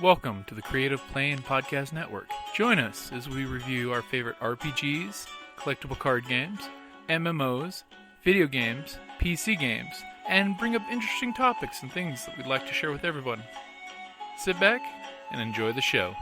Welcome to the Creative Play and Podcast Network. Join us as we review our favorite RPGs, collectible card games, MMOs, video games, PC games, and bring up interesting topics and things that we'd like to share with everyone. Sit back and enjoy the show.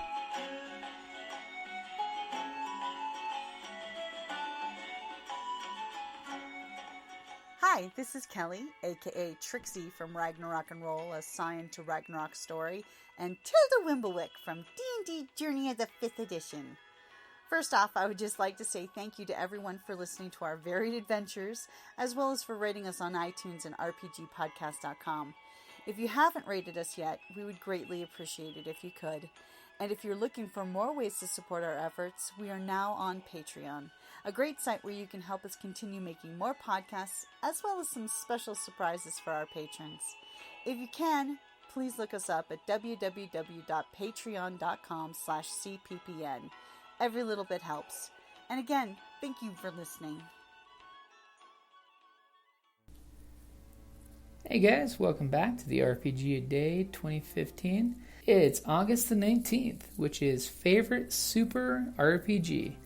Hi, this is Kelly, aka Trixie from Ragnarok and Roll, a Scion to Ragnarok story, and Tilda Wimblewick from D&D Journey of the 5th Edition. First off, I would just like to say thank you to everyone for listening to our varied adventures, as well as for rating us on iTunes and rpgpodcast.com. If you haven't rated us yet, we would greatly appreciate it if you could. And if you're looking for more ways to support our efforts, we are now on Patreon, a great site where you can help us continue making more podcasts, as well as some special surprises for our patrons. If you can, please look us up at www.patreon.com/cppn. Every little bit helps. And again, thank you for listening. Hey guys, welcome back to the RPG A Day 2015. It's August the 19th, which is Favorite Super RPG.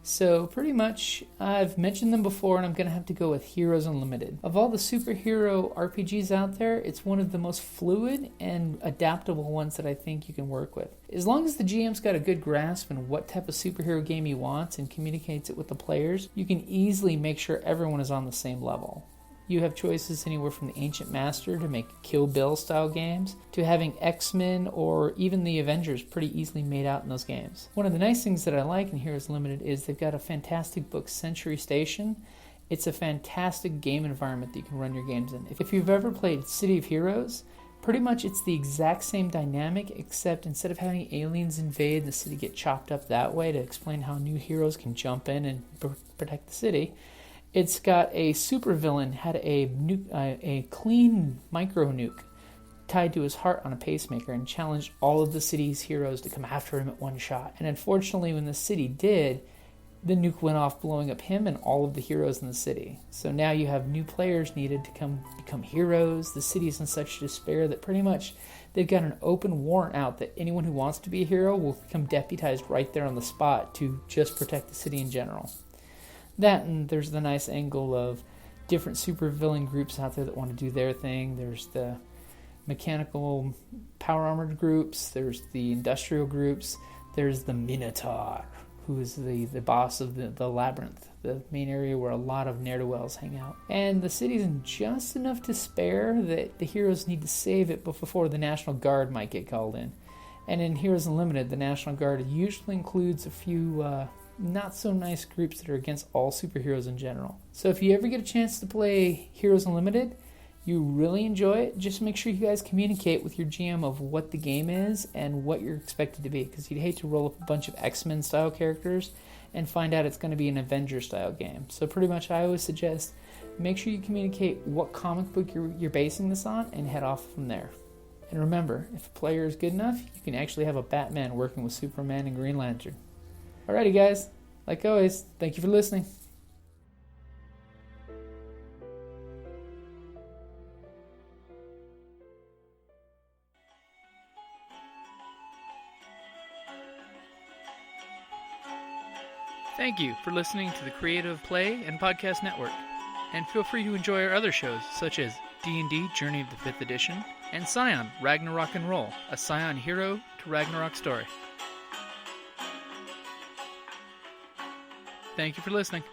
So pretty much, I've mentioned them before and I'm going to have to go with Heroes Unlimited. Of all the superhero RPGs out there, it's one of the most fluid and adaptable ones that I think you can work with. As long as the GM's got a good grasp on what type of superhero game he wants and communicates it with the players, you can easily make sure everyone is on the same level. You have choices anywhere from the Ancient Master to make Kill Bill style games, to having X-Men or even the Avengers pretty easily made out in those games. One of the nice things that I like in Heroes Limited is they've got a fantastic book, Century Station. It's a fantastic game environment that you can run your games in. If you've ever played City of Heroes, pretty much it's the exact same dynamic, except instead of having aliens invade and the city get chopped up that way to explain how new heroes can jump in and protect the city, it's got a supervillain had a clean micro nuke tied to his heart on a pacemaker and challenged all of the city's heroes to come after him at one shot. And unfortunately, when the city did, the nuke went off, blowing up him and all of the heroes in the city. So now you have new players needed to become heroes. The city's in such despair that pretty much they've got an open warrant out that anyone who wants to be a hero will become deputized right there on the spot to just protect the city in general. That, and there's the nice angle of different supervillain groups out there that want to do their thing. There's the mechanical power armored groups. There's the industrial groups. There's the Minotaur, who is the boss of the labyrinth, the main area where a lot of ne'er-do-wells hang out. And the city's in just enough to spare that the heroes need to save it before the National Guard might get called in. And in Heroes Unlimited, the National Guard usually includes a few not so nice groups that are against all superheroes in general. So if you ever get a chance to play Heroes Unlimited, you really enjoy it, just make sure you guys communicate with your GM of what the game is and what you're expected to be, because you'd hate to roll up a bunch of X-Men style characters and find out it's going to be an Avengers style game. So pretty much I always suggest make sure you communicate what comic book you're basing this on and head off from there. And remember, if a player is good enough, you can actually have a Batman working with Superman and Green Lantern. Alrighty guys, like always, thank you for listening. Thank you for listening to the Creative Play and Podcast Network. And feel free to enjoy our other shows, such as D&D Journey of the 5th Edition and Scion Ragnarok and Roll, a Scion hero to Ragnarok story. Thank you for listening.